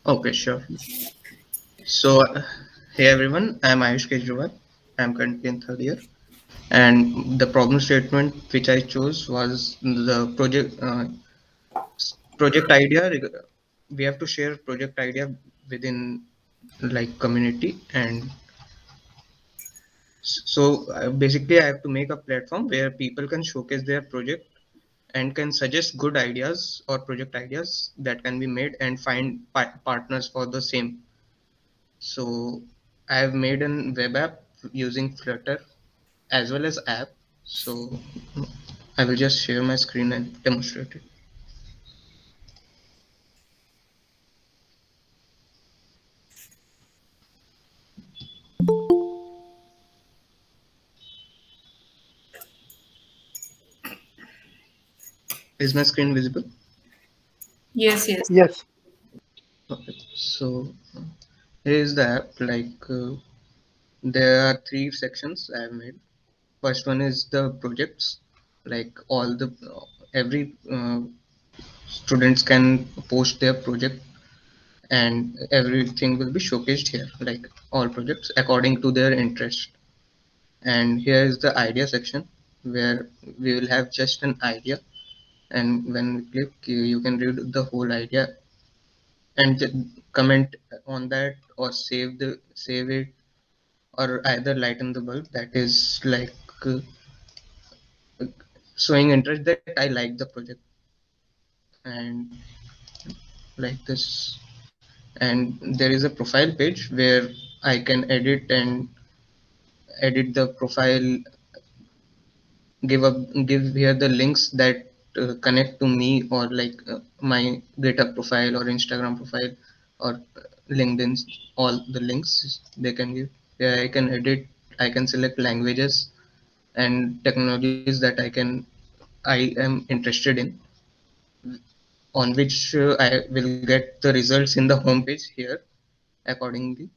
Okay, sure. So, hey everyone, I'm Ayush Kejriwal. I'm currently in third year, and the problem statement which I chose was the project idea. We have to share project idea within like community, and basically, I have to make a platform where people can showcase their project and can suggest good ideas or project ideas that can be made and find partners for the same. So I have made an web app using Flutter as well as app. So I will just share my screen and demonstrate it. Is my screen visible? Yes, yes. Yes, Okay. So here is the app. There are three sections I have made. First one is the projects. Like every students can post their project and everything will be showcased here. Like all projects according to their interest. And here is the idea section where we will have just an idea, and when we click you can read the whole idea and comment on that or save it or either lighten the bulb, that is uh, showing interest that I like the project, and like this. And there is a profile page where I can edit the profile, give here the links that connect to me or my GitHub profile or Instagram profile or LinkedIn's, all the links they can give. There I can edit, I can select languages and technologies that I am interested in, on which I will get the results in the home page here accordingly.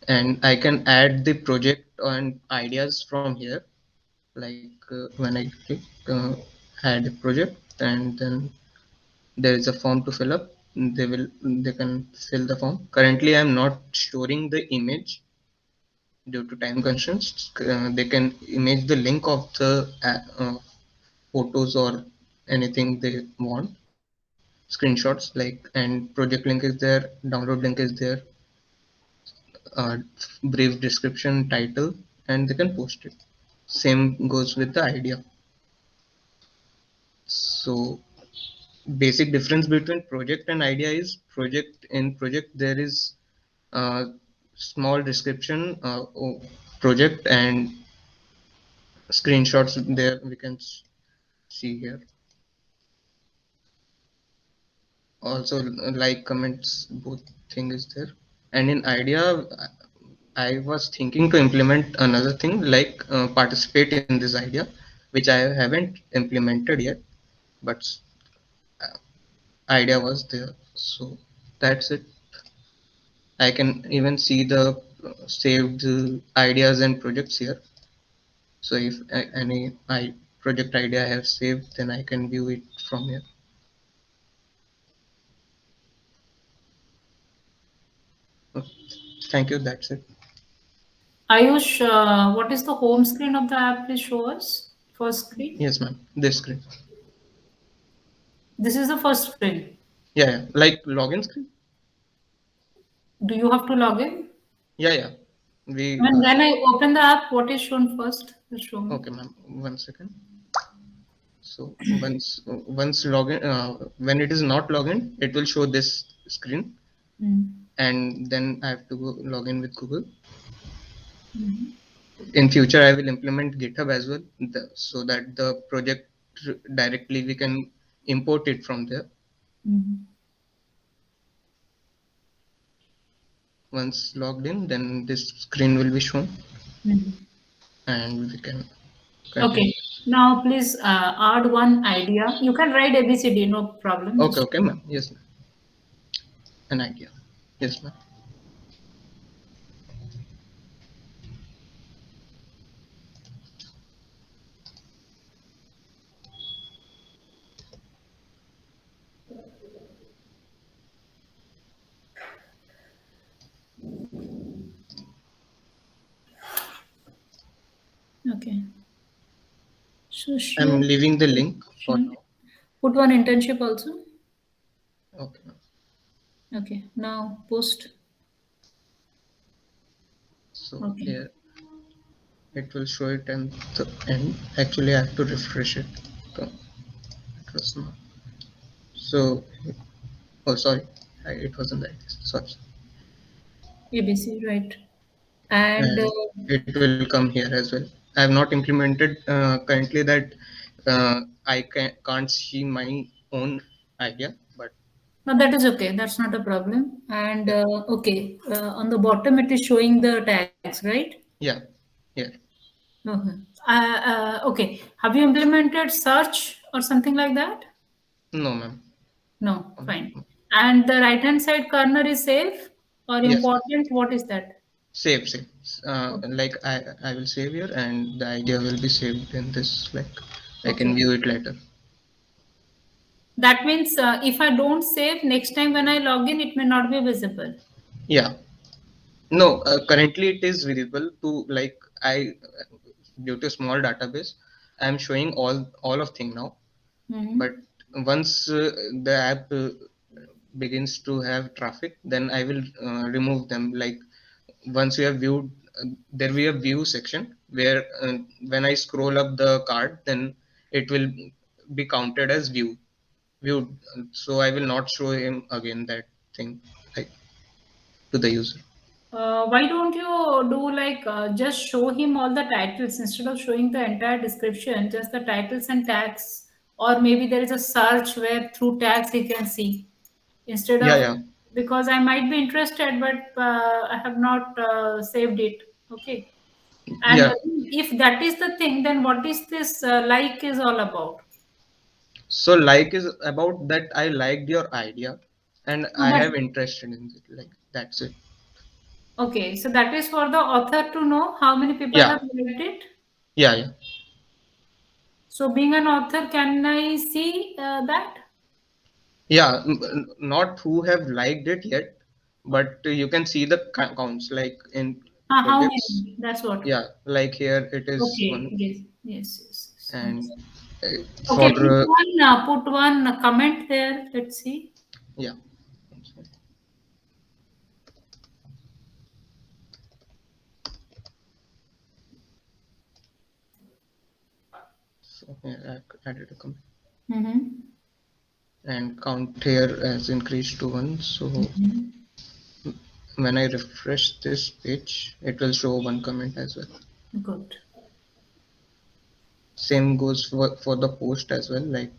And I can add the project and ideas from here, when I click add a project, and then there is a form to fill up. They can fill the form. Currently I'm not storing the image due to time constraints. They can image the link of the photos or anything they want, screenshots, and project link is there, download link is there, uh, brief description, title, and they can post it. Same goes with the idea. So basic difference between project and idea is, project there is small description, project and screenshots there we can see here. Also like comments, both thing is there. And in idea, I was thinking to implement another thing, participate in this idea, which I haven't implemented yet, but uh, idea was there. So that's it. I can even see the saved ideas and projects here. So if any project idea I have saved, then I can view it from here. Okay. Thank you. That's it. Ayush, what is the home screen of the app? Please show us. First screen. Yes, ma'am. This screen. This is the first screen. Yeah. Like login screen. Do you have to log in? Yeah, yeah. We And when I open the app, what is shown first? Just show me. Okay, ma'am. 1 second. So once login, when it is not login, it will show this screen, Mm. and then I have to log in with Google. Mhm. In future I will implement GitHub as well, so that the project directly we can import it from there. Mhm. Once logged in, then this screen will be shown Mhm. and we can continue. Okay. Now, please add one idea. You can write ABCD, no problem. Okay, Just okay, ma'am. Yes, ma'am. An idea. Yes, ma'am. Okay. I'm Social leaving the link for action. now. Put one internship also. Okay. Okay. Now post. So Okay. here it will show it and the end. Actually, I have to refresh it. So it was not. So, oh, sorry. It wasn't like this. Sorry. ABC, right. And And it will come here as well. I have not implemented currently that can't see my own idea, but no, that is okay. That's not a problem. And yeah, okay, on the bottom it is showing the tags, right? yeah, yeah. Okay. Okay. Have you implemented search or something like that? No, ma'am. No, Um, fine. And the right hand side corner is safe or yes, yes. important? What is that? Save, save. Okay. Like I will save here, and the idea will be saved in this. Like I can Okay. view it later. That means if I don't save, next time when I log in, it may not be visible. Yeah. No, currently it is visible to like due to small database, I am showing all of thing now. But Hmm. once the app begins to have traffic, then I will remove them. Like once you have viewed, there will be a view section where when I scroll up the card, then it will be counted as viewed. So I will not show him again that thing like to the user. Why don't you do like just show him all the titles instead of showing the entire description, just the titles and tags, or maybe there is a search where through tags he can see instead Yeah, of yeah, because I might be interested, but I have not saved it. Okay, and yeah. if that is the thing, then what is this like is all about? So like is about that I liked your idea and No, I but have interested in it. Like that's it. okay, so that is for the author to know how many people Yeah, have read it. yeah, yeah. So, being an author, can I see that? Yeah, not who have liked it yet, but you can see the counts like in How projects. many? That's what. Yeah, like here it is Okay. one, Yes. Yes. Yes. Yes. and uh, for Okay. Put one comment there. Let's see. yeah. So here I added a comment Mm-hmm. and count here has increased to one. So Mm-hmm. when I refresh this page, it will show one comment as well. Good. Same goes for the post as well. Like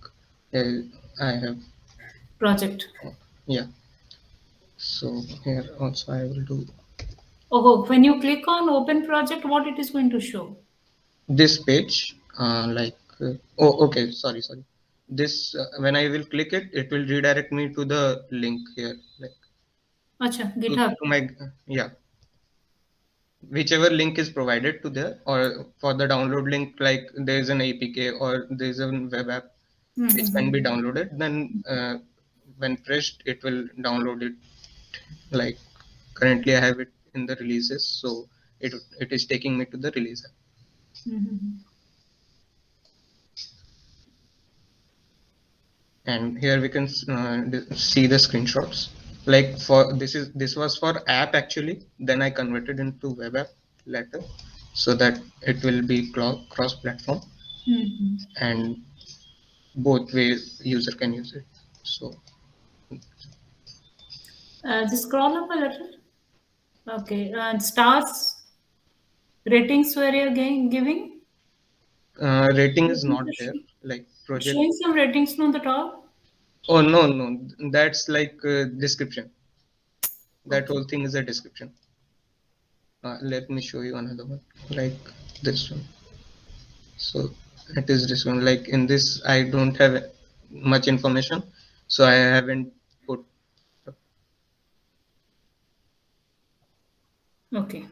uh, I have, Project. yeah. So here also I will do Oh, when you click on open project, what it is going to show? this page. Oh, okay. Sorry. This when I will click it, it will redirect me to the link here, like Acha, GitHub. to my yeah, whichever link is provided to there, or for the download link, like there is an APK or there is a web app which can be Mm-hmm. downloaded. Then when pressed, it will download it. Like currently, I have it in the releases, so it is taking me to the release app. Mm-hmm. And here we can see the screenshots. Like for this was for app actually, then I converted into web app later, so that it will be cross platform Mm-hmm. and both ways user can use it. So Just scroll up a little. Okay. And stars ratings were you giving? rating is not there, like It's project. showing some ratings on the top. Oh, no, that's like description. That Okay. whole thing is a description. Let me show you another one, like this one. So it is this one. Like in this, I don't have much information, so I haven't put. Okay.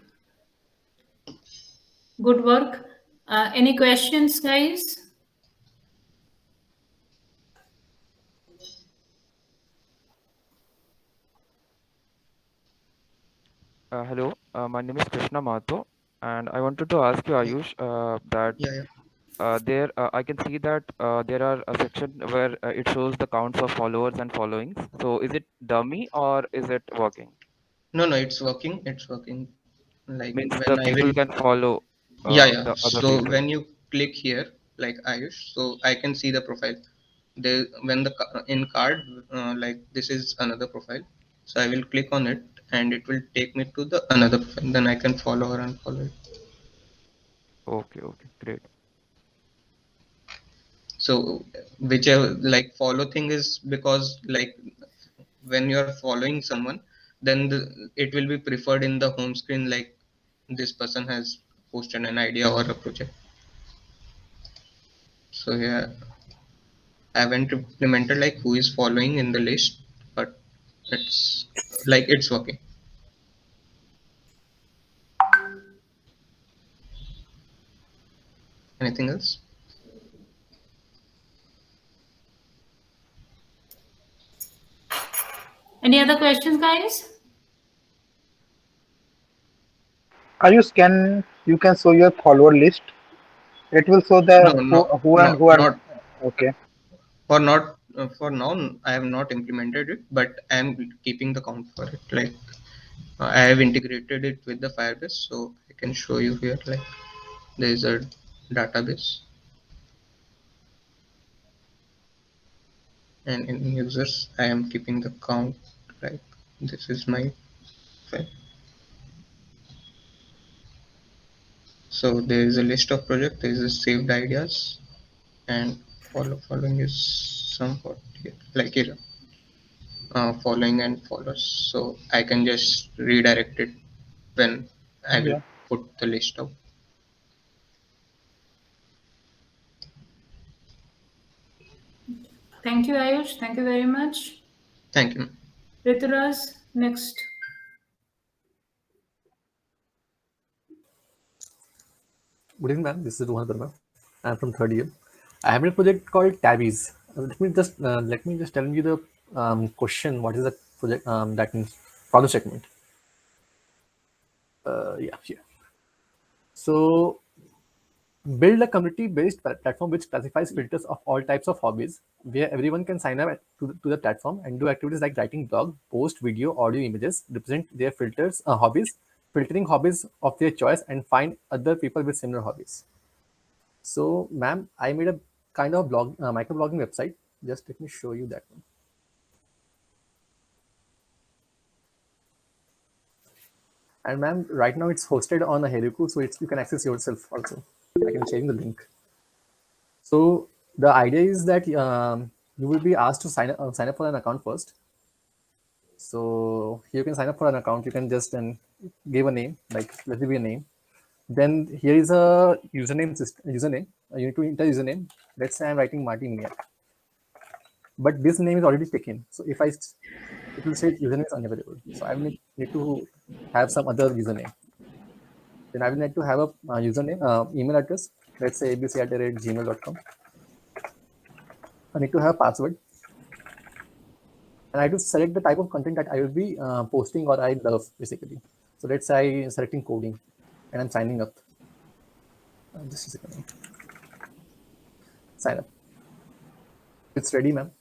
Good work. Any questions, guys? Hello, my name is Krishna Mato. And I wanted to ask you, Ayush, that Yeah, yeah. there I can see that there are a section where it shows the counts of followers and followings. So is it dummy or is it working? No, no, it's working. It's working. Like Means when the I will, people can follow yeah, yeah. the other So people. when you click here, like Ayush, so I can see the profile. There, when the in card, like this is another profile. So I will click on it, and it will take me to the another profile. Then I can follow or unfollow it. Okay, okay, great. So whichever like follow thing is because like when you are following someone, then it will be preferred in the home screen. Like this person has posted an idea or a project. So yeah, I haven't implemented like who is following in the list, but it's like it's working. Anything else? Any other questions, guys? Ayush, can you can show your follower list? It will show No, the no, who no, and who are not okay. for not for now. I have not implemented it, but I am keeping the count for it. Like I have integrated it with the Firebase, so I can show you here. Like there is a database, and in users, I am keeping the count. Like this is my file. So there is a list of project. There is a saved ideas, and following is somewhat here, like here, following and follows. So I can just redirect it when I will Yeah. put the list out. Thank you, Ayush. Thank you very much. Thank you. Rituras, next. Good evening, ma'am. This is Rohan Verma. I'm from third year. I have a project called Tabbies. Let me just tell you the question. What is the project that means problem statement? Yeah, here. So build a community-based platform which classifies filters of all types of hobbies, where everyone can sign up to the platform and do activities like writing blog, post video, audio, images, represent their filters hobbies, filtering hobbies of their choice, and find other people with similar hobbies. So, ma'am, I made a kind of microblogging website. Just let me show you that one. And ma'am, right now it's hosted on a Heroku, so you can access yourself also. I can share you the link. So the idea is that you will be asked to sign up for an account first. So here you can sign up for an account. You can just give a name, like let it be a name. Then here is a username. You need to enter username. Let's say I'm writing Martin Mia, but this name is already taken. So if it will say username is unavailable. So I will need to have some other username. Then I will need to have a username, email address. Let's say abc@gmail.com. I need to have password, and I have to select the type of content that I will be posting or I love basically. So let's say I'm selecting coding, and I'm signing up. Just a second. Sign up. It's ready, ma'am.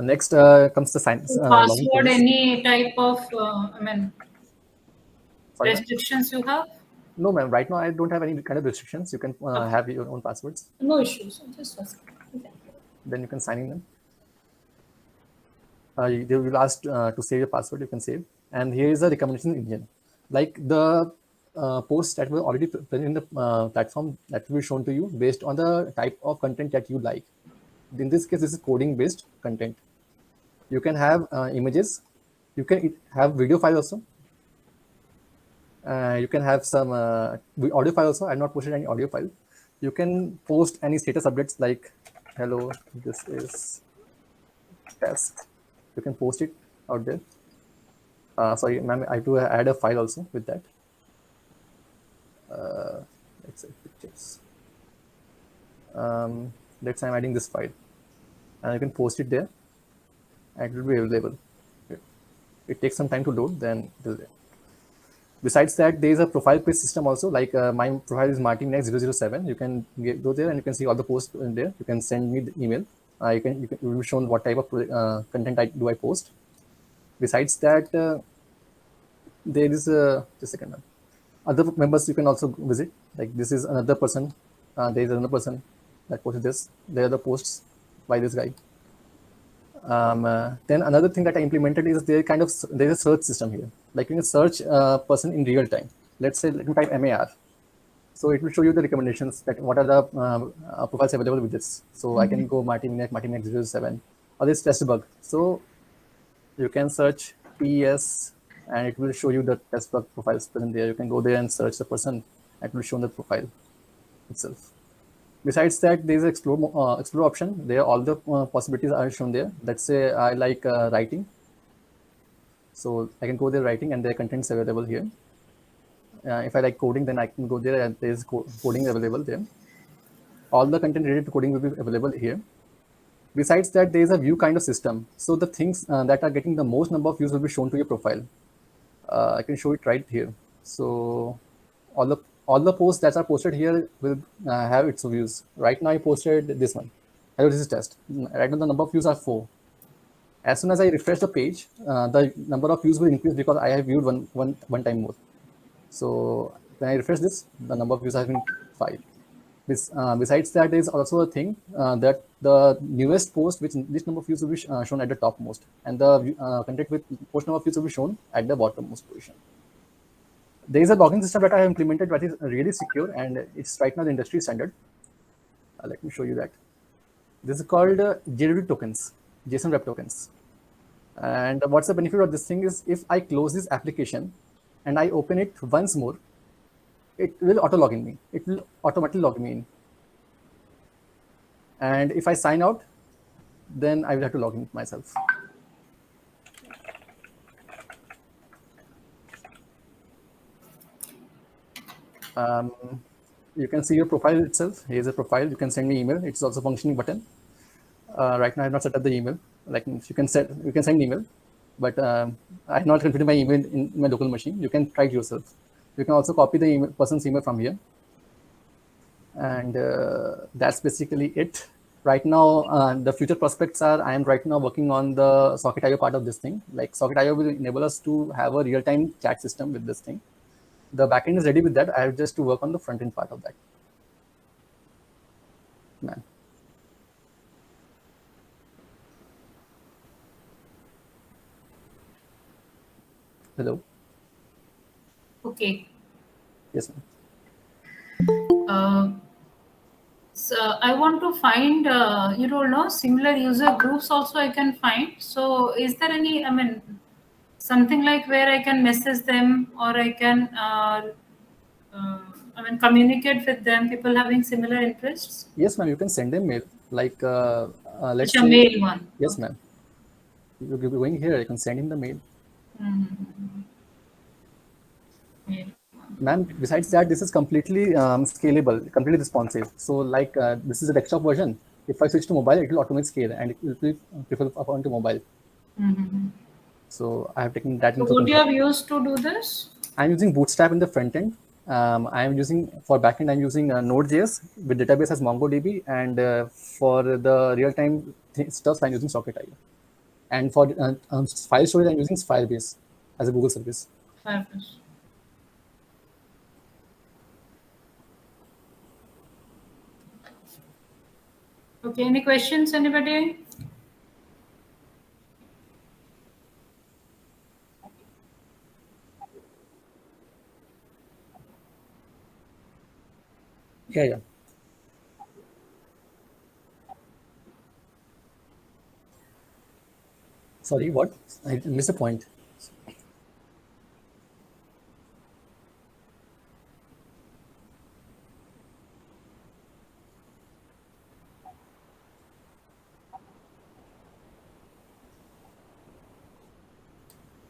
Next comes the login Password, process. any type of, I mean, Sorry, ma'am. restrictions you have? No, ma'am. Right now, I don't have any kind of restrictions. You can Okay. have your own passwords. No issues. Just ask. Okay. Then you can sign in them. They will ask to save your password. You can save. And here is a recommendation engine. Like the posts that were already present in the platform that will be shown to you based on the type of content that you like. In this case, this is coding based content. You can have images. You can have video file also. You can have some audio file also. I've not posted any audio file. You can post any status updates like, hello, this is test. You can post it out there. Sorry, ma'am, I have to add a file also with that. Let's say pictures. Let's say I'm adding this file. And you can post it there. And it will be available. It takes some time to load, then it is there. Besides that, there is a profile page system also. Like my profile is martinx007. You can go there and you can see all the posts in there. You can send me the email. You will be shown what type of content do I post. Besides that, there is just a second. Other members you can also visit. Like this is another person. There is another person that posted this. There are the posts by this guy. Then another thing that I implemented is there's a search system here. Like you can search a person in real time. Let's say let me type MAR. So it will show you the recommendations that what are the profiles available with this. So I can go Martinx 07 or this test bug. So you can search PES and it will show you the test bug profiles present there. You can go there and search the person and it will show the profile itself. Besides that, there is explore option. There all the possibilities are shown there. Let's say I like writing. So I can go there writing and there are contents available here. If I like coding, then I can go there and there is coding available there. All the content related to coding will be available here. Besides that, there is a view kind of system. So the things that are getting the most number of views will be shown to your profile. I can show it right here. So all the posts that are posted here will have its views. Right now I posted this one. Hello, this is test. Right now the number of views are 4. As soon as I refresh the page, the number of views will increase because I have viewed one time more. So when I refresh this, the number of views has been 5. Besides that, there is also a thing that the newest post, which this number of views will be shown at the topmost, and the content with post number of views will be shown at the bottommost position. There is a logging system that I have implemented that is really secure and it's right now the industry standard. Let me show you that. This is called JWT tokens, JSON Web Tokens. And what's the benefit of this thing is if I close this application and I open it once more, it will auto log in me. It will automatically log me in. And if I sign out, then I will have to log in myself. You can see your profile itself. Here's a profile. You can send me email. It's also functioning button. Right now I have not set up the email. Like you can send email, but I have not configured my email in my local machine. You can try it yourself. You can also copy the person's email from here. And that's basically it. Right now, the future prospects are, I am right now working on the Socket.io part of this thing. Like Socket.io will enable us to have a real-time chat system with this thing. The backend is ready with that. I have just to work on the front-end part of that. Man. Hello. Okay. Yes, ma'am. So I want to find, similar user groups also I can find. So is there any, something like where I can message them or I can, communicate with them, people having similar interests? Yes, ma'am. You can send them mail. Like, let's It's a say. mail one. Yes, ma'am. You'll be going here. You can send him the mail. Mail. Ma'am, besides that, this is completely scalable, completely responsive. So like this is a desktop version. If I switch to mobile, it will automatically scale and it will be prefer upon to mobile. So I have taken that So into what you control. have used to do this? I'm using Bootstrap in the front end. I am using for backend. I'm using Node.js with database as MongoDB, and for the real-time stuff, I'm using Socket.io. And for file storage, I'm using Firebase as a Google service. Firebase. Okay, any questions, anybody? Yeah. Sorry, what? I missed a point.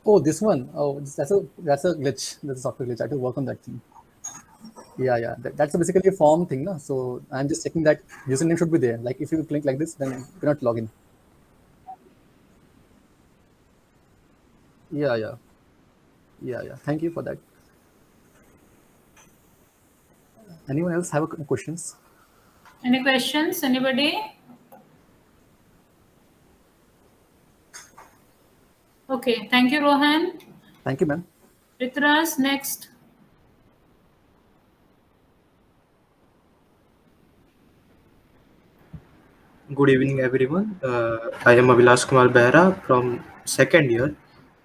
Oh, this one. Oh, that's a glitch. That's a software glitch. I have to work on that thing. Yeah. That's basically a form thing, no? So I'm just checking that username should be there. Like if you click like this, then you cannot log in. Yeah. Thank you for that. Anyone else have questions? Any questions? Anybody? Okay, thank you, Rohan. Thank you, ma'am. Rituras, next. Good evening, everyone. I am Avilash Kumar Behra from second year,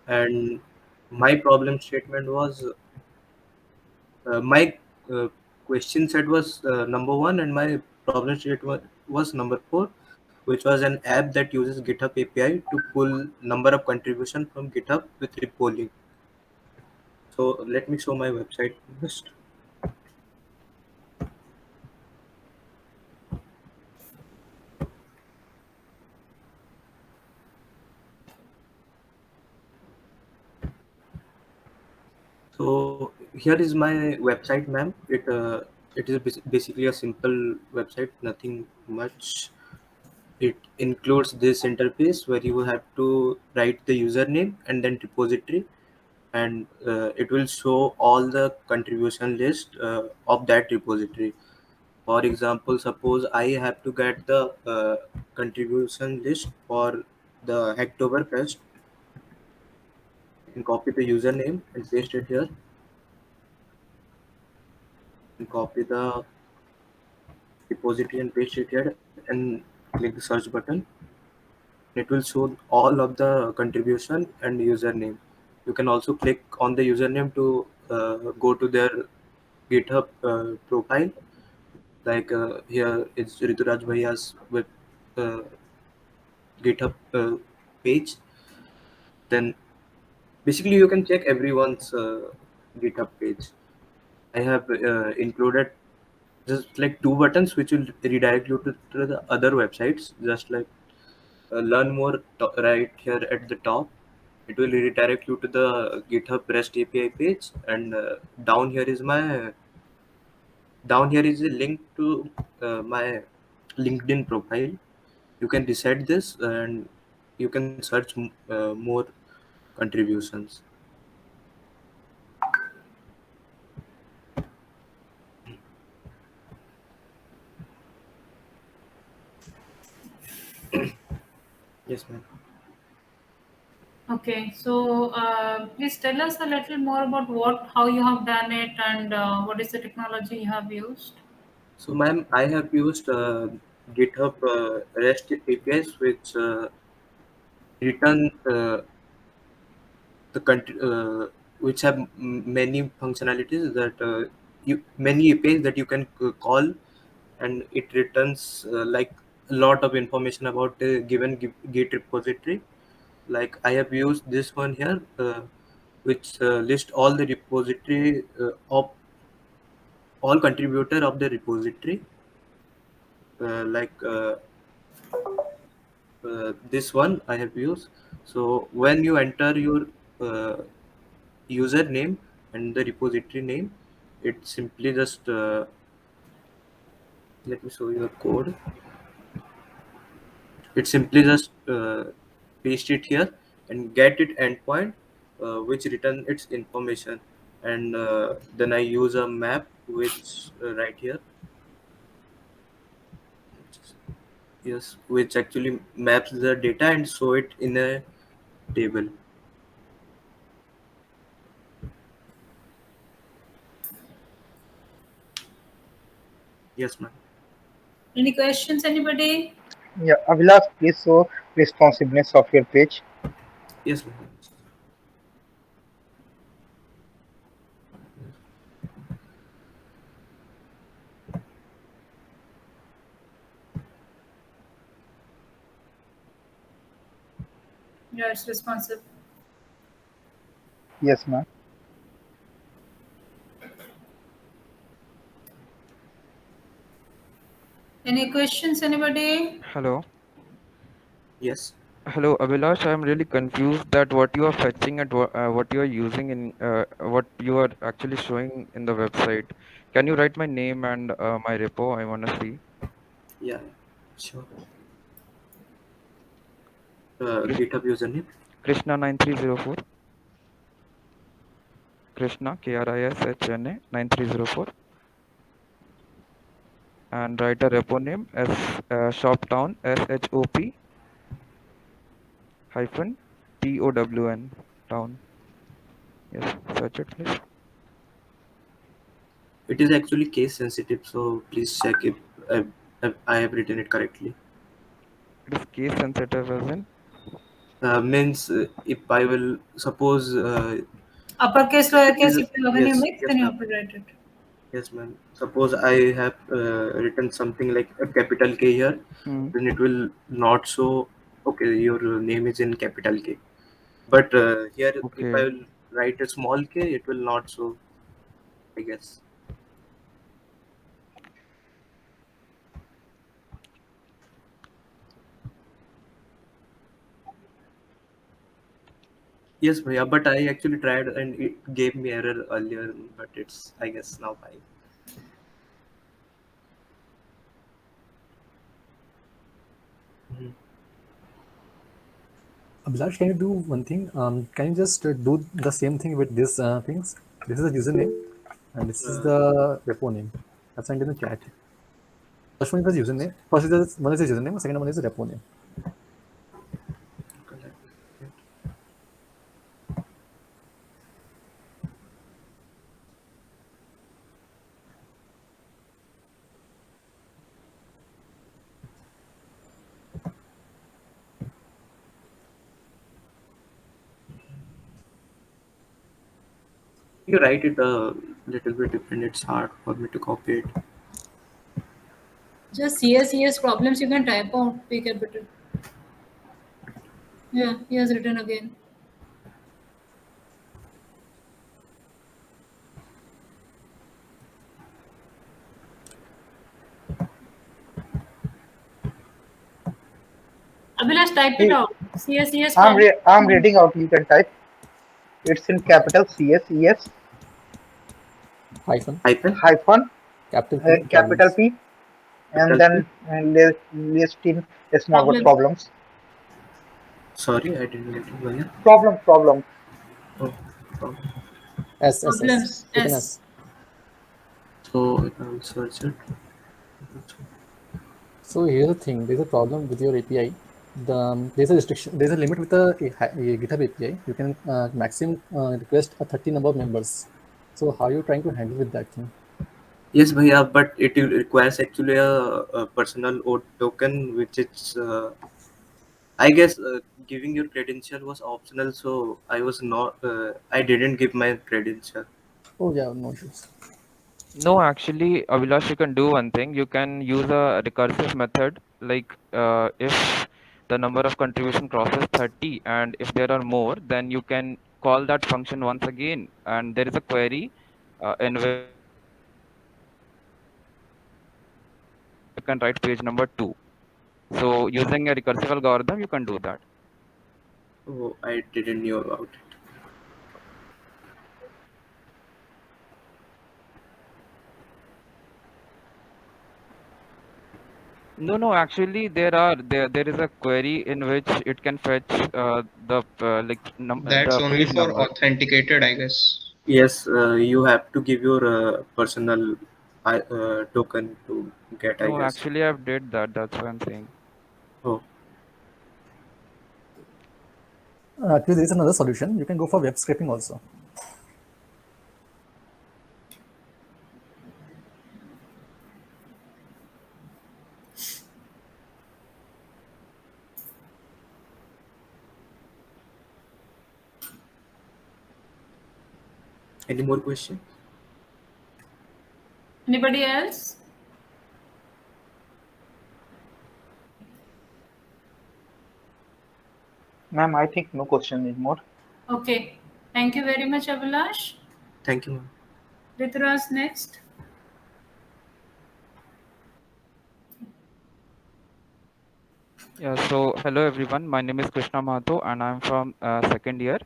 and my problem statement was my question set was number one, and my problem statement was number four, which was an app that uses GitHub API to pull number of contribution from GitHub with repo link. So let me show my website first. So here is my website, ma'am. It is basically a simple website, nothing much. It includes this interface where you have to write the username and then repository, and it will show all the contribution list of that repository. For example, suppose I have to get the contribution list for the Hacktoberfest. I can copy the username and paste it here, and copy the repository and paste it here, and click the search button. It will show all of the contribution and username. You can also click on the username to go to their GitHub profile. Like here it's Rituraj Bhaiya's web uh, GitHub page. Then basically you can check everyone's GitHub page. I have included just like two buttons which will redirect you to the other websites, just like learn more right here at the top. It will redirect you to the GitHub REST API page, and down here is a link to my LinkedIn profile. You can reset this and you can search more contributions. Yes, ma'am. Okay, so please tell us a little more about how you have done it, and what is the technology you have used. So, ma'am, I have used GitHub REST APIs, which return the country, which have many functionalities that many APIs that you can call, and it returns like a lot of information about a given Git repository. Like I have used this one here, which lists all the repository of all contributor of the repository. Like this one I have used. So when you enter your uh, username and the repository name, it simply just let me show you the code. It simply just paste it here and get it endpoint, which return its information, and then I use a map which right here, yes, which actually maps the data and show it in a table. Yes, ma'am. Any questions, anybody? Yeah, Avilash, please show responsiveness of your page. Yes, ma'am. Yeah, it's responsive. Yes, ma'am. Any questions, anybody? Hello. Yes. Hello, Abhilash. I'm really confused that what you are fetching and what you are using in what you are actually showing in the website. Can you write my name and my repo? I want to see. Yeah, sure. Krish- GitHub username. Krishna 9304. Krishna KRISHNA 9304. and write a repo name as shoptown, SHOP hyphen TOWN, town. Yes, search it please. It is actually case sensitive, so please check if I have written it correctly. It is case sensitive as in? Means if I will suppose Uppercase, it is, lowercase, if when you yes, mix, yes, then you ma'am. have to write it. Yes, ma'am. Suppose I have written something like a capital K here, Hmm. then it will not show. Okay, your name is in capital K. But here, if I Okay. will write a small k, it will not show, I guess. Yes, bhaiya, but I actually tried and it gave me error earlier, but it's, I guess, now fine. Mhm. Abhilash, can you do one thing? Can you just do the same thing with these things? This is the username, and this is Uh, the repo name. I've sent in the chat. First one is the username. One is the username. Second one is the repo name. you write it a little bit different. It's hard for me to copy it. Just CS problems you can type out. P capital. Yeah, he has written again. Abhilash, type it Hey, out. CS problem. I'm reading out. You can type. It's in capital CSES Hyphen Hyphen? capital P capital problems. P, and Capital P? then list in a small word Problems. problems. Sorry, I didn't get it, bhaiya. Problem. Oh, oh. S. Problems. With an S. S. So if I will search it. So here's the thing. There's a problem with your API. There's a restriction. There's a limit with a GitHub API. You can maximum request a 30 number of members. So how are you trying to handle with that thing? Yes, bhaiya, but it requires actually a personal OAuth token, which is, I guess, giving your credential was optional, so I was not, I didn't give my credential. Oh yeah, no issues. No, actually, Abhilash, you can do one thing. You can use a recursive method. Like if the number of contribution crosses 30, and if there are more, then you can call that function once again. And there is a query in which you can write page number 2. So using a recursive algorithm, you can do that. Oh, I didn't know about it. No, actually, there is a query in which it can fetch the That's the only page for number. authenticated, I guess. Yes, you have to give your personal token to get, I No, guess. actually, I've did that. That's what I'm saying. Oh, Actually, there is another solution. You can go for web scraping also. any more questions? Anybody else? Ma'am, I think no question anymore. Okay. Thank you very much, Abhilash. Thank you, ma'am. Rituraj next. Yeah, so hello everyone. My name is Krishna Mahato and I'm from second year.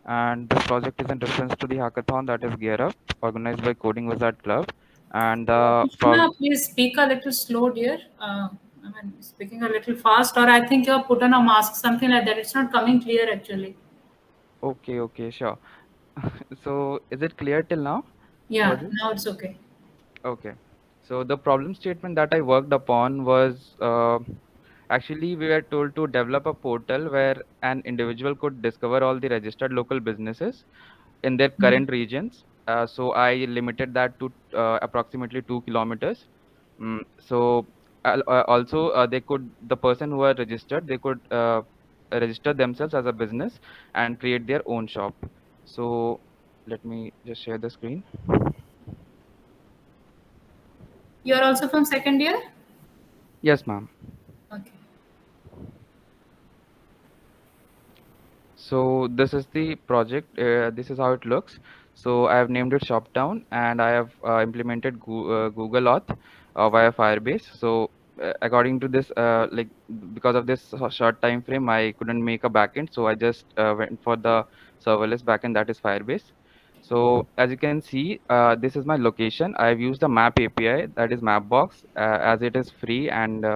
And this project is in reference to the hackathon that is Gear Up, organized by Coding Wizard Club. And Krishna, please speak a little slow, dear. I mean, speaking a little fast, or I think you have put on a mask, something like that. It's not coming clear actually. okay, sure. So is it clear till now? Yeah, Audio? now it's okay. Okay. So the problem statement that I worked upon was actually we were told to develop a portal where an individual could discover all the registered local businesses in their current regions. So I limited that to approximately 2 kilometers. So also they could, the person who are registered, they could register themselves as a business and create their own shop. So let me just share the screen. You're also from second year? Yes, ma'am. Okay. So this is the project. This is how it looks. So I have named it Shoptown, and I have implemented Google Auth via Firebase. So according to this, because of this short time frame, I couldn't make a backend. So I just went for the serverless backend, that is Firebase. So as you can see, this is my location. I've used the Map API, that is Mapbox, as it is free, and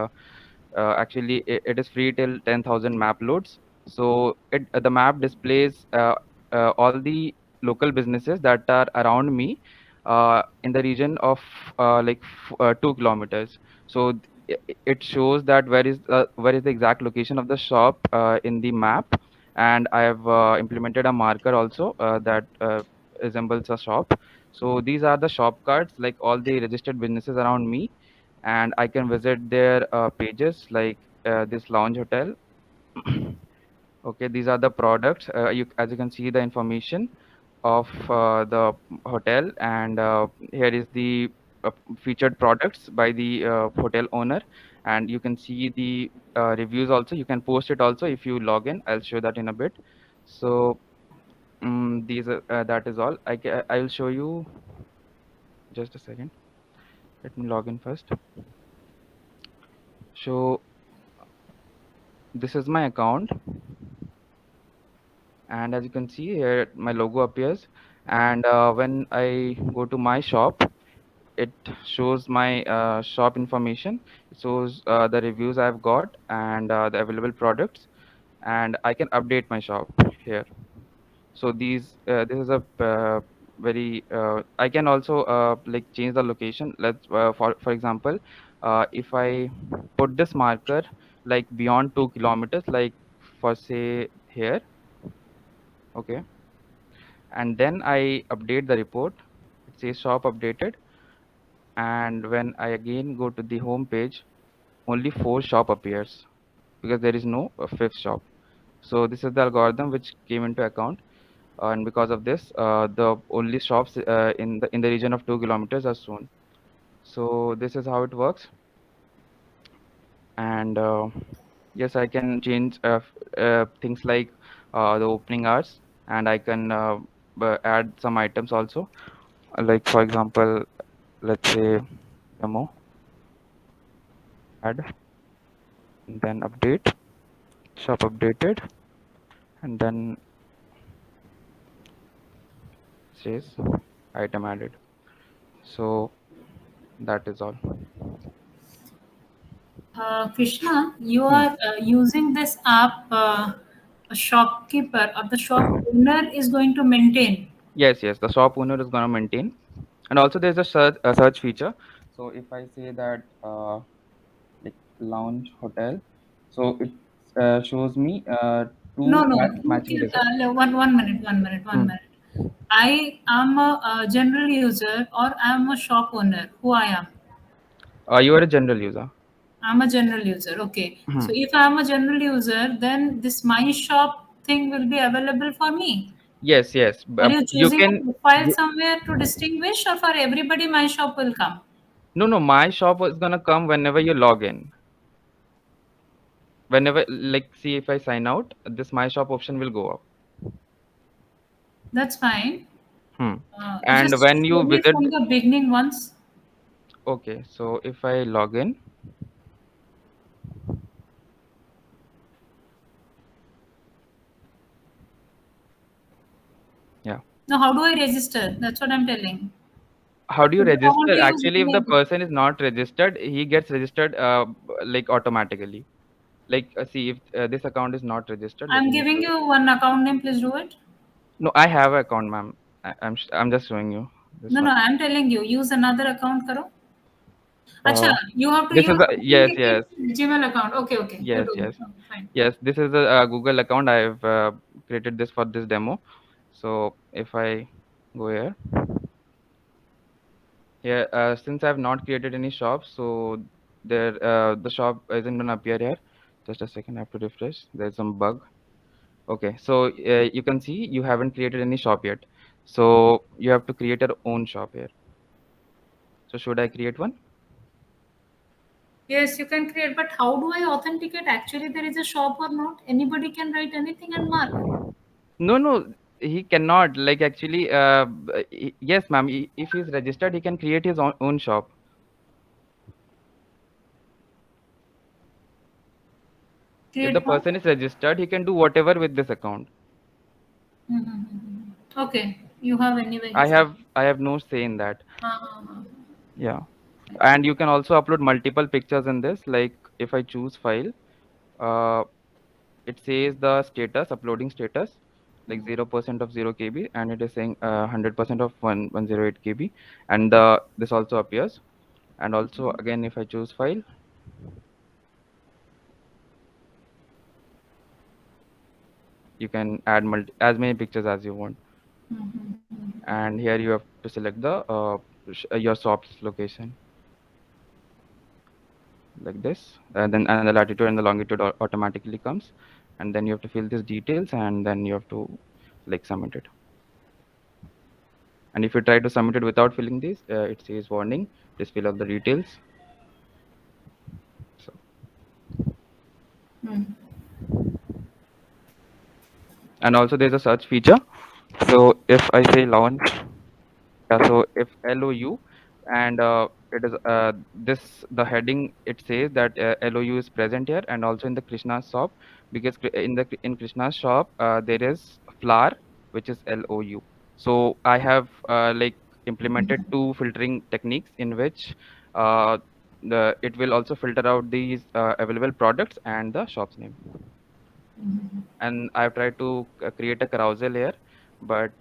actually it is free till 10,000 map loads. So the map displays all the local businesses that are around me in the region of 2 kilometers. So it shows that where is the exact location of the shop in the map. And I have implemented a marker also that resembles a shop. So these are the shop cards, like all the registered businesses around me, and I can visit their pages, like this lounge hotel. Okay, these are the products. As you can see, the information of the hotel, and here is the featured products by the hotel owner, and you can see the reviews also. You can post it also if you log in. I'll show that in a bit. So these are that is all. I will show you. Just a second. Let me log in first. So this is my account, and as you can see here my logo appears. And when I go to my shop, it shows my shop information. It shows the reviews I've got, and the available products, and I can update my shop here. So this is a very I can also like change the location. Let's for example, if I put this marker like beyond 2 kilometers, like for say here. Okay, and then I update the report. It says shop updated, and when I again go to the home page, only 4 shop appears because there is no fifth shop. So this is the algorithm which came into account, and because of this, the only shops in the region of 2 kilometers are shown. So this is how it works, and yes, I can change things like the opening hours, and I can add some items also. Like for example, let's say demo, add, and then update, shop updated, and then says item added. So that is all. Krishna, you are using this app, a shopkeeper or the shop owner is going to maintain. Yes, yes, the shop owner is gonna maintain, and also there's a search feature. So if I say that like lounge hotel, so it shows me No, two no. matching results. One Hmm. minute. I am a general user or I am a shop owner. Who I am? You are a general user. I'm a general user. Okay. Hmm. So if I'm a general user, then this my shop thing will be available for me. Yes, yes. Are you You choosing a can. profile somewhere to distinguish, or for everybody my shop will come? No, no. My shop is gonna come whenever you log in. Whenever, like, see if I sign out, this my shop option will go up. That's fine. Hmm. And Just when show you me visit, from the beginning once. okay. So if I log in, yeah. Now, how do I register? That's what I'm telling. How do you Suppose I want register? to use Actually, if the mail. person is not registered, he gets registered like automatically. Like, see if this account is not registered. Let I'm me giving show you. you one account name. Please do it. No, I have an account, ma'am. I'm just showing you this No, no, one. I'm telling you. Use another account, karo. Acha, you have to This is use yes, yes, Gmail account. Okay, okay. You yes, do. yes, Okay, fine. yes. This is a Google account. I've created this for this demo. So if I go here, since I've not created any shop, so there the shop isn't gonna appear here. Just a second, I have to refresh. There's some bug. Okay, so you can see you haven't created any shop yet. So you have to create your own shop here. So should I create one? Yes, you can create, but how do I authenticate actually there is a shop or not? Anybody can write anything and mark. No, no, he cannot. Like actually, yes, ma'am. If he's registered, he can create his own shop. If the Create what? person is registered, he can do whatever with this account. Okay, you have anyway. I have no say in that. Uh, Yeah, and you can also upload multiple pictures in this. Like if I choose file, uh, it says the status, uploading status, like 0% of 0 KB, and it is saying 100% of 108 KB, and this also appears. And also again, if I choose file, you can add as many pictures as you want. And here you have to select the your shop's location, like this, and then and the latitude and the longitude automatically comes, and then you have to fill these details, and then you have to like submit it. And if you try to submit it without filling these, it says warning, please fill up the details. So and also there's a search feature. So if I say launch, yeah, so if LOU, and it is the heading, it says that LOU is present here, and also in the Krishna's shop, because in Krishna's shop there is flower which is LOU. So I have like implemented two filtering techniques in which it will also filter out these available products and the shop's name. And I've tried to create a carousel here, but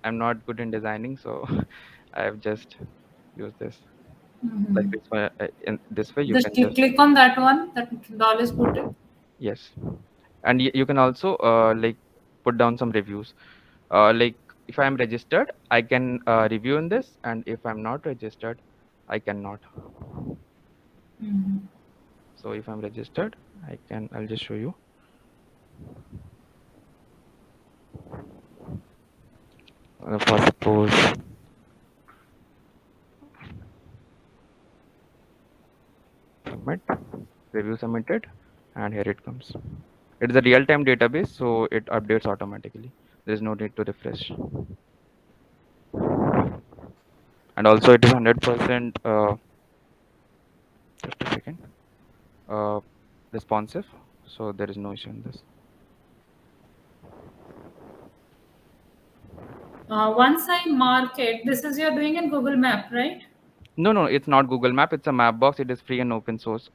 I'm not good in designing, so I've just used this like this way. In this way, you just can just click on that one that doll is put it. yes, and you can also like put down some reviews. Like if I'm registered, I can review in this, and if I'm not registered, I cannot. So if I'm registered, I can. I'll just show you. For suppose. Submit, review submitted, and here it comes. It is a real-time database, so it updates automatically. There is no need to refresh. And also it is 100% just a second uh, responsive, so there is no issue in this. Once I mark it, this is you're doing in Google Map, right? No, it's not Google Map. It's a map box. It is free and open source.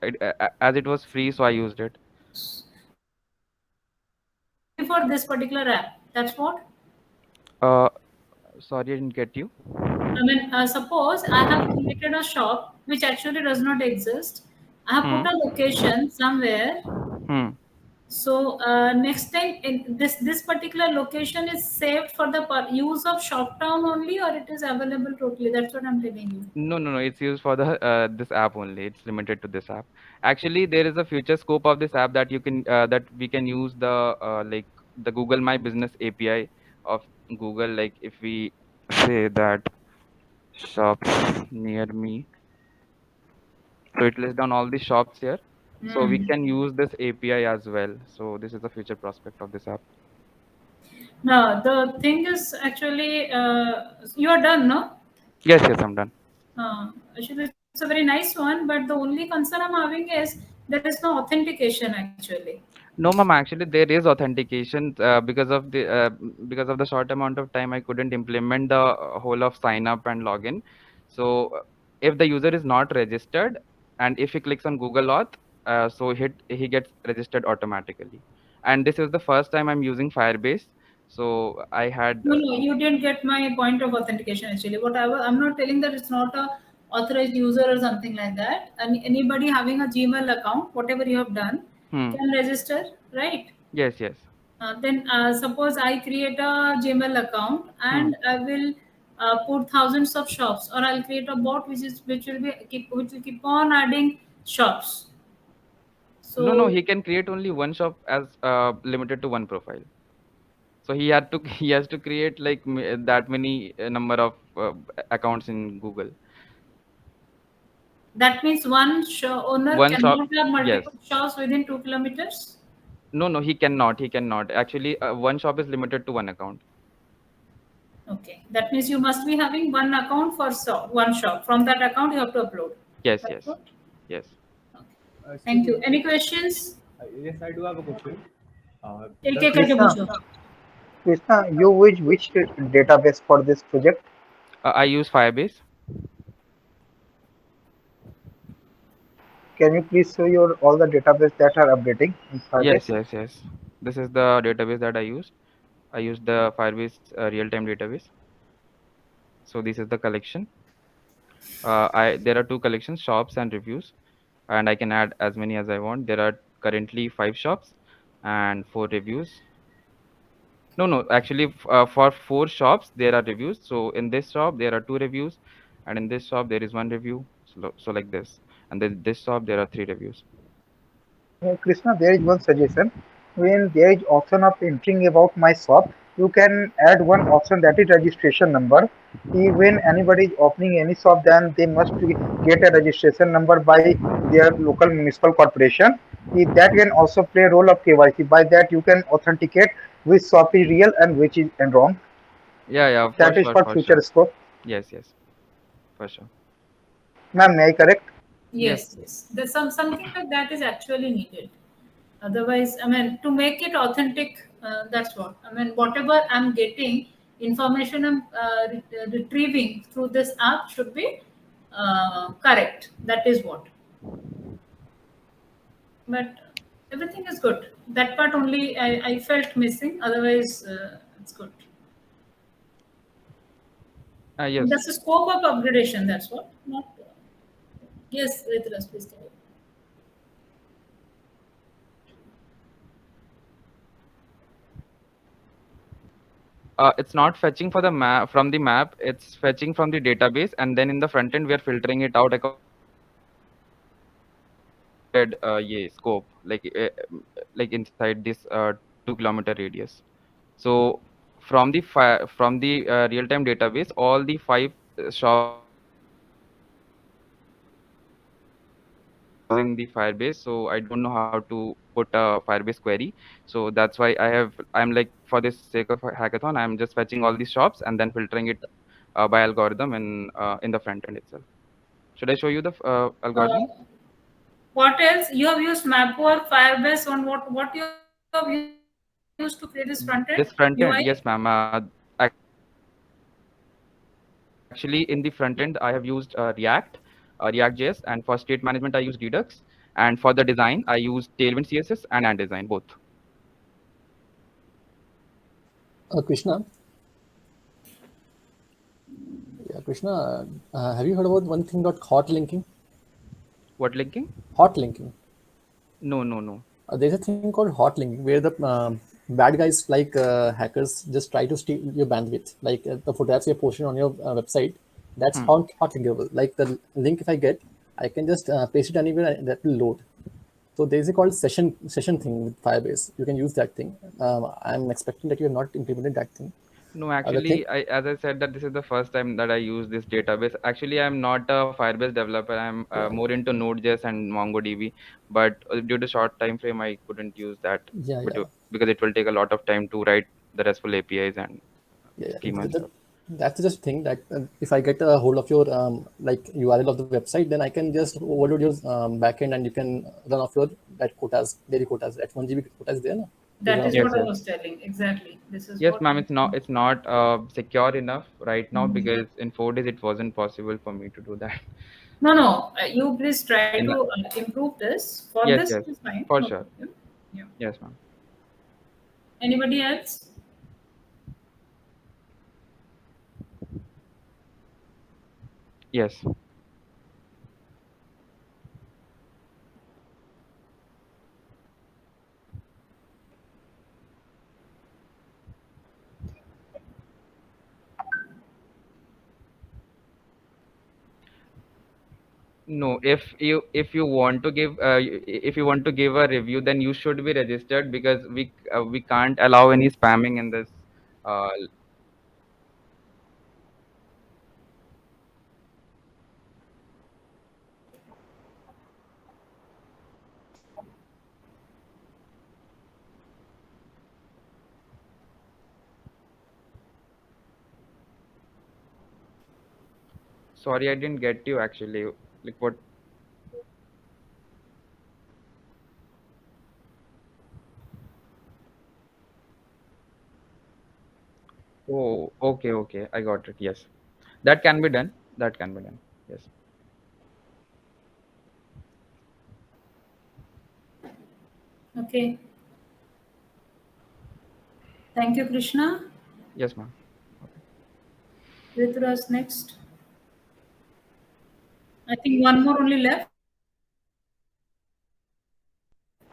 As it was free, so I used it. For this particular app, that's what. Sorry, I didn't get you. I mean, suppose I have created a shop which actually does not exist. I have put a location somewhere. Hmm. So next time, this particular location is saved for the use of Shoptown only, or it is available totally. That's what I'm telling you. No. It's used for the this app only. It's limited to this app. Actually, there is a future scope of this app that you can that we can use the like the Google My Business API of Google. Like if we say that shops near me, so it lists down all the shops here. So we can use this API as well. So this is the future prospect of this app. Now the thing is actually you are done, no? Yes, I'm done. Actually, it's a very nice one, but the only concern I'm having is there is no authentication actually. No, ma'am. Actually, there is authentication because of the short amount of time I couldn't implement the whole of sign up and login. So if the user is not registered, and if he clicks on Google Auth, so he gets registered automatically. And this is the first time I'm using Firebase. So I had No, you didn't get my point of authentication actually. I'm not telling that it's not a authorized user or something like that, and anybody having a Gmail account, whatever you have done, can register, right? Yes, yes. Then suppose I create a Gmail account and I will put thousands of shops, or I'll create a bot which will keep on adding shops. No, So he can create only one shop as limited to one profile. So he has to create like that many number of accounts in Google. that means one owner One shop, cannot have yes. multiple shops within 2 kilometers. No, he cannot. He cannot. Actually, one shop is limited to one account. Okay, that means you must be having one account for one shop. From that account, you have to upload. Yes, That's yes, what. yes. Okay. Thank you. Any questions? Yes, I do have a question. एक Does एक करके Krishna, पूछो. Krishna, you use which database for this project? I use Firebase. Can you please show your all the database that are updating in Yes, Firebase? yes, yes. This is the database that I used. I used the Firebase real-time database. So this is the collection. There are two collections, shops and reviews, and I can add as many as I want. There are currently 5 shops and 4 reviews. No, actually, for 4 shops there are reviews. So in this shop there are 2 reviews, and in this shop there is 1 review. So like this, and then this shop there are 3 reviews. Krishna, there is one suggestion. When there is option of entering about my shop, you can add one option that is registration number. When anybody is opening any shop, then they must get a registration number by their local municipal corporation. That can also play a role of KYC. By that, you can authenticate which shop is real and which is wrong. Yeah, for That is sure, for for sure. future scope. Yes, for sure. Ma'am, may I correct? Yes, yes. There's something like that is actually needed. Otherwise, I mean, to make it authentic, that's what. I mean, whatever I'm getting, information I'm retrieving through this app should be correct. That is what. But everything is good. That part only I felt missing. Otherwise, it's good. And Yes. that's the scope of upgradation. That's what. Not. Yes, Ritulas, please tell me. It's not fetching for the map from the map. It's fetching from the database, and then in the front end we are filtering it out according yeah, scope like inside this 2 kilometer radius. So from the real-time database, all the 5 shops using the Firebase. So I don't know how to put a Firebase query. So that's why I'm like, for this sake of a hackathon, I'm just fetching all these shops and then filtering it by algorithm in the front end itself. Should I show you the algorithm? What else? You have used Mapwork, Firebase on what you have used to create this front end UI? This front end, yes, ma'am. Actually, in the front end, I have used React.js, and for state management, I use Redux, and for the design, I use Tailwind CSS and Design both. Krishna. Yeah, Krishna, have you heard about one thing called hot linking? What linking? Hot linking. No. There's a thing called hot linking where the bad guys like hackers just try to steal your bandwidth. Like the photographs you're posting on your website, that's hot linkable. Like the link, if I get, I can just paste it anywhere and that will load. So there's a called session thing with Firebase. You can use that thing. I'm expecting that you have not implemented that thing. No, actually, as I said, that this is the first time that I use this database. Actually, I'm not a Firebase developer. I'm more into Node.js and MongoDB. But due to short time frame, I couldn't use that. Yeah. Because it will take a lot of time to write the RESTful APIs and schema and stuff. That's just thing that if I get a hold of your like URL of the website, then I can just overload your backend and you can run off your daily quotas. That's 1 GB quotas there. No? That is what I was telling. Exactly. This is Yes, what ma'am. It's not secure enough right now because in 4 days it wasn't possible for me to do that. No. You please try to improve this. For Yes, this, yes, it is fine. for No sure. problem. Yeah. Yes, ma'am. Anybody else? Yes. No, if you want to give if you want to give a review, then you should be registered, because we can't allow any spamming in this. Uh, Sorry, I didn't get you actually. Like what? Oh, okay, okay. I got it. Yes. That can be done. That can be done. Yes. Okay. Thank you, Krishna. Yes, ma'am. Rituraj next. I think one more only left.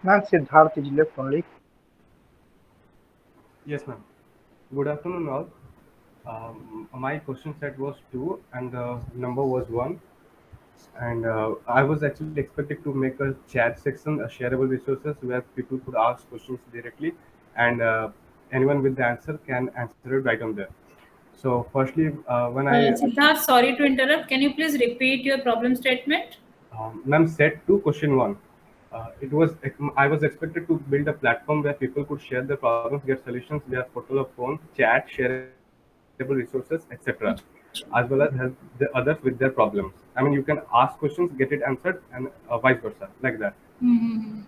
Ma'am, Siddharth is left only. Yes, ma'am. Good afternoon, all. My question set was 2, and the number was 1. And I was actually expected to make a chat section, a shareable resources where people could ask questions directly, and anyone with the answer can answer it right on there. So, firstly, when I Siddharth, sorry to interrupt. Can you please repeat your problem statement? ma'am said to question 1. I was expected to build a platform where people could share their problems, get solutions via portal of phone, chat, shareable resources, etc., as well as help the others with their problems. I mean, you can ask questions, get it answered, and vice versa, like that. Mm-hmm.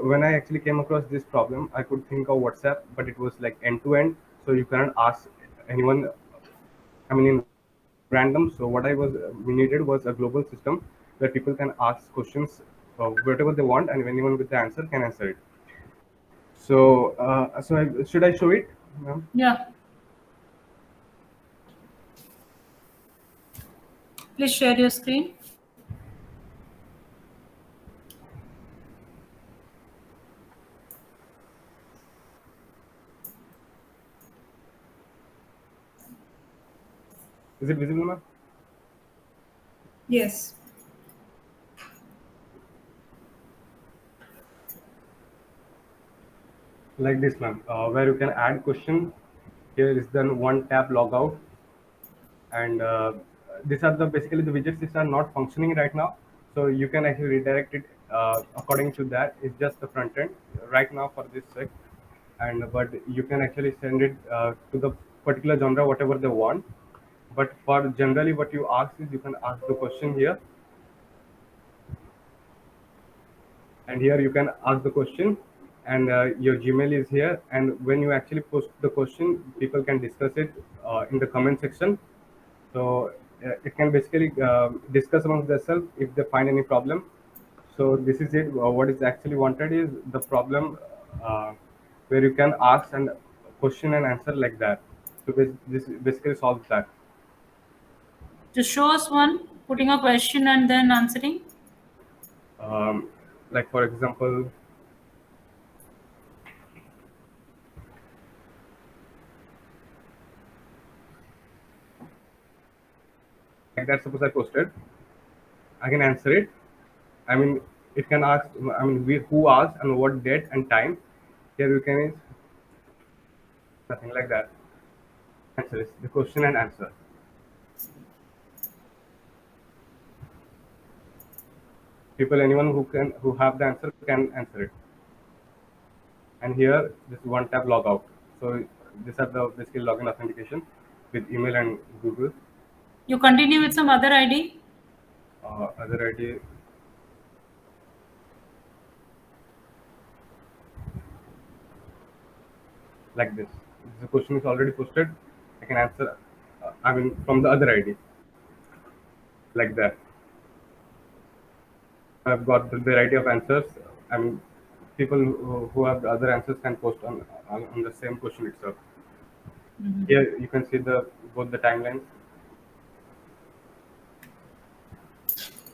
When I actually came across this problem, I could think of WhatsApp, but it was like end to end, so you cannot ask anyone. I mean, in random. So what we needed was a global system where people can ask questions whatever they want, and anyone with the answer can answer it. Should I show it, ma'am? Yeah. Please share your screen. Is it visible, ma'am? Yes. Like this, ma'am, where you can add question. Here is then one tab logout, and these are the basically the widgets. These are not functioning right now, so you can actually redirect it according to that. It's just the front end right now for this sec, and but you can actually send it to the particular genre whatever they want. But for generally what you ask is you can ask the question here, and here you can ask the question, and your Gmail is here, and when you actually post the question, people can discuss it in the comment section. So it can basically discuss amongst themselves if they find any problem. So this is it. What is actually wanted is the problem uh, where you can ask and question and answer like that. So this basically solves that. Just show us one, putting a question and then answering. Um, like for example, like that. Suppose I posted, I can answer it. I mean, it can ask. I mean, who asked and what date and time. Here you can nothing like that. Answer is the question and answer. People, anyone who have the answer can answer it. And here this one tab logout. So these are the basically login authentication with email and Google. You continue with some other ID. Other ID. Like this. The question is already posted. I can answer. I mean, from the other ID. Like that. I've got the variety of answers. I mean, people who have the other answers can post on the same question itself. Mm-hmm. Here you can see both the timelines.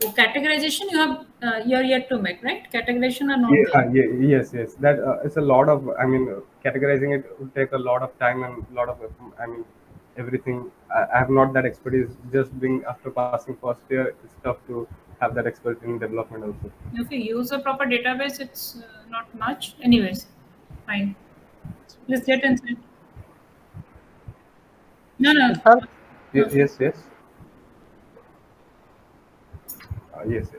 Categorization you're yet to make, right? Categorization are not there. Yes. That it's a lot of. I mean, categorizing it would take a lot of time and a lot of. I mean, everything. I have not that expertise. Just being after passing first year, it's tough to have that expertise in development also. If you use a proper database, it's not much. Anyways, fine. Let's get inside. No, no. Siddharth, No. Yes, yes, yes, yes.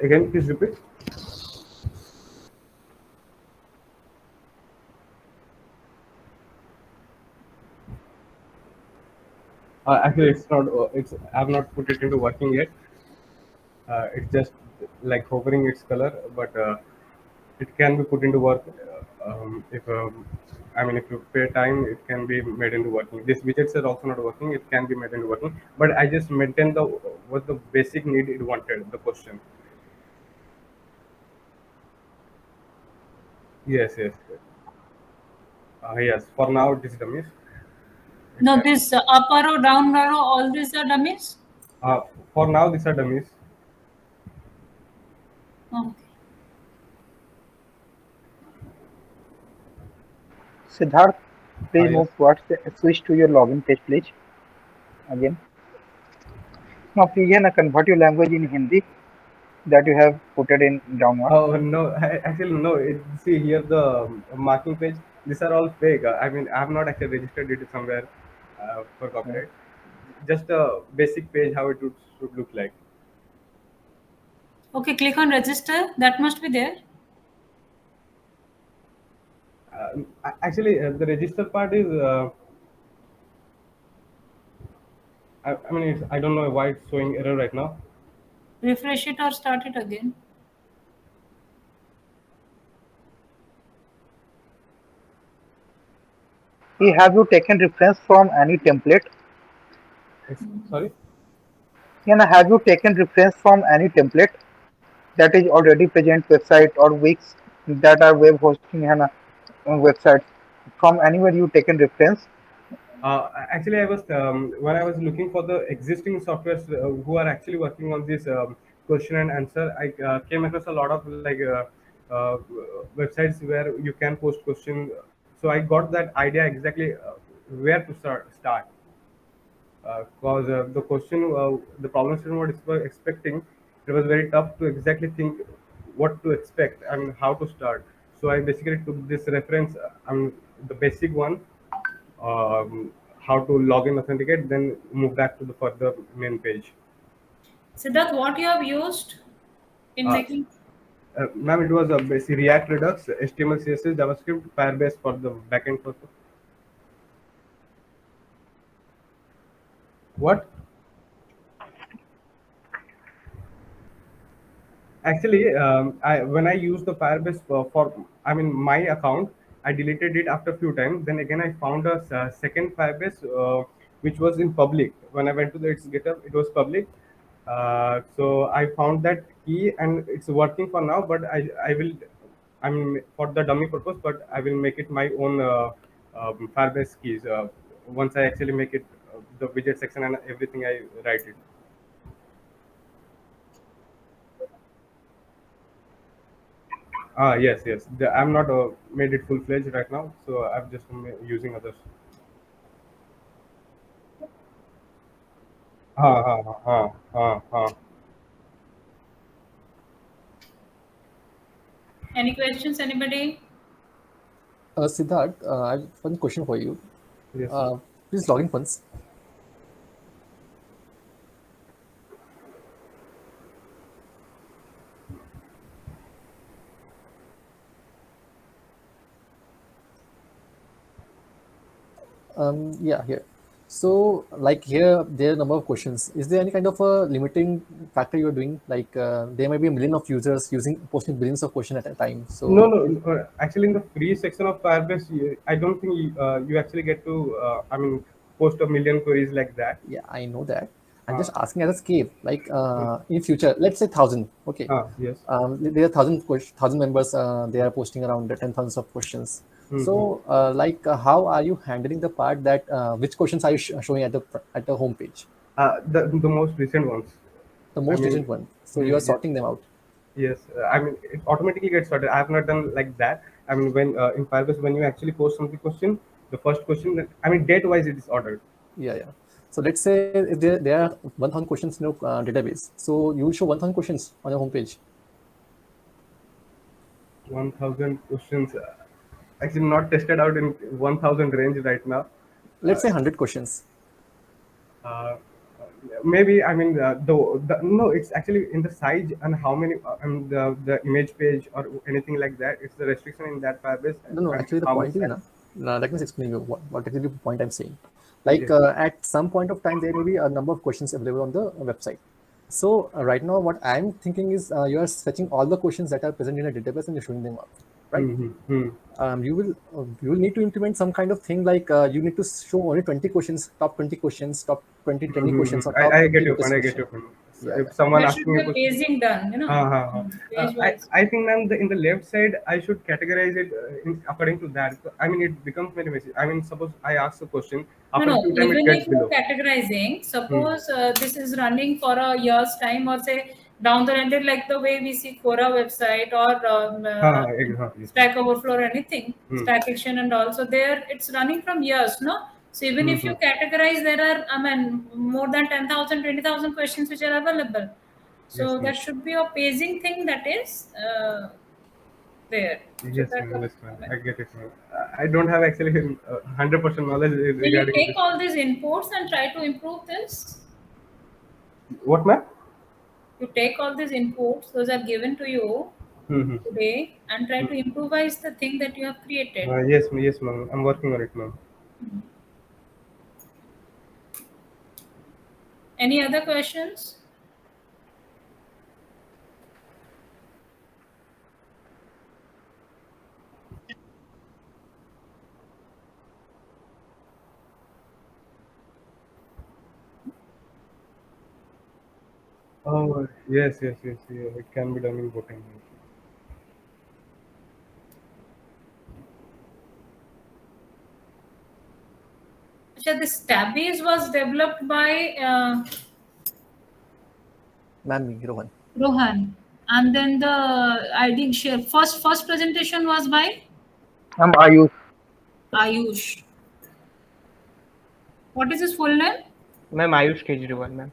Again, please repeat. Actually, it's not. It's I have not put it into working yet. It's just like hovering its color, but it can be put into work if I mean if you pay time, it can be made into working. These widgets are also not working. It can be made into working, but I just maintain the what the basic need it wanted the question. Yes, yes, yes. Yes. For now, it is dummies. It No, can, this up arrow, down arrow, all these are dummies. uh, for now, these are dummies. Okay. Siddharth, please Yes. move towards switch to your login page, please. Again. Now, please convert your language in Hindi that you have put it in downward. Oh no, actually no. See here the marking page. These are all fake. I mean, I have not actually registered it somewhere for copyright. Just a basic page how it should look like. Okay, click on register. That must be there. Actually, the register part is. I mean, I don't know why it's showing error right now. Refresh it or start it again. Have you taken reference from any template? Sorry. Have you taken reference from any template that is already present website or Wix that are web hosting websites? From anywhere you taken reference? Actually, I was when I was looking for the existing softwares who are actually working on this question and answer. I came across a lot of uh, websites where you can post question. So I got that idea exactly where to start. Because the question, the problem student was expecting, it was very tough to exactly think what to expect and how to start. So I basically took this reference, the basic one, how to log in, authenticate, then move back to the further main page. Siddharth, what you have used in Uh, making? Ma'am, it was a basic React Redux, HTML, CSS, JavaScript, Firebase for the backend purpose. What? Actually, when I use the Firebase for I mean my account, I deleted it after a few times. Then again, I found a second Firebase which was in public. When I went to its GitHub, it was public. So I found that key and it's working for now. But I will I mean for the dummy purpose, but I will make it my own Firebase keys once I actually make it the widget section and everything I write it. Yes, yes. I'm not made it full fledged right now, so I'm just using others. Ha. Any questions, anybody? Siddharth, I have one question for you. Yes. Please log in once. Yeah, here. So, like here, there are a number of questions. Is there any kind of a limiting factor you're doing? Like there may be a million of users posting billions of questions at a time. So, No. Actually, in the free section of Firebase, I don't think you actually get to. I mean, post a million queries like that. Yeah, I know that. I'm just asking as a scale, like in future, let's say 1,000. Okay. Yes. There are 1,000 members. They are posting around 10,000 of questions. So, how are you handling the part that which questions are you showing at the homepage? The most recent ones. The most mean, recent one. So you are yes. sorting them out. Yes, I mean it automatically gets sorted. I have not done like that. I mean, when in Firebase, when you actually post something question, the first question, I mean, date-wise, it is ordered. Yeah. So let's say if there are 1,000 questions in your database. So you will show 1,000 questions on your homepage. 1,000 questions. Actually, not tested out in 1,000 range right now. Let's say 100 questions. Maybe, I mean, no, it's actually in the size and how many, the image page or anything like that. It's the restriction in that Firebase. No. Actually, the how point much is, let me explain you what exactly the point I'm saying. Like at some point of time, there may be a number of questions available on the website. So right now, what I'm thinking is you are fetching all the questions that are present in a database and you're showing them up, right? You will need to implement some kind of thing like you need to show only 20 questions, top 20 questions, top 20 trending questions, or top I 50 get your latest point. I get your question. point. So Yeah, if someone There asks should me be a a question, paging done, you know. Page-wise. I think, ma'am, in the left side, I should categorize it according to that. I mean, it becomes very messy. I mean, suppose I ask a question, after No. a few time it Even gets if you're below. categorizing, suppose this is running for a year's time, or say down the line, like the way we see Quora website or Exactly. Stack Overflow or anything, Stack Action and all. So there, it's running from years, no? So even if you categorize, there are, I mean, more than 10,000, 20,000 questions which are available. So Yes, that should be a paging thing that is there. So Yes, that ma'am. Yes, ma'am. I get it, ma'am. I don't have actually 100% knowledge so you regarding take this. all these inputs and try to improve this. What, ma'am? You take all these inputs, those are given to you today, and try to improvise the thing that you have created. Yes, ma'am. I'm working on it, ma'am. Any other questions? Oh, yes. It can be done in voting. So this Tabbies was developed by Ma'am, Rohan. Rohan, and then the ID share first presentation was by Ayush. Ayush. What is his full name? Ma'am, Ayush Kejriwal, ma'am.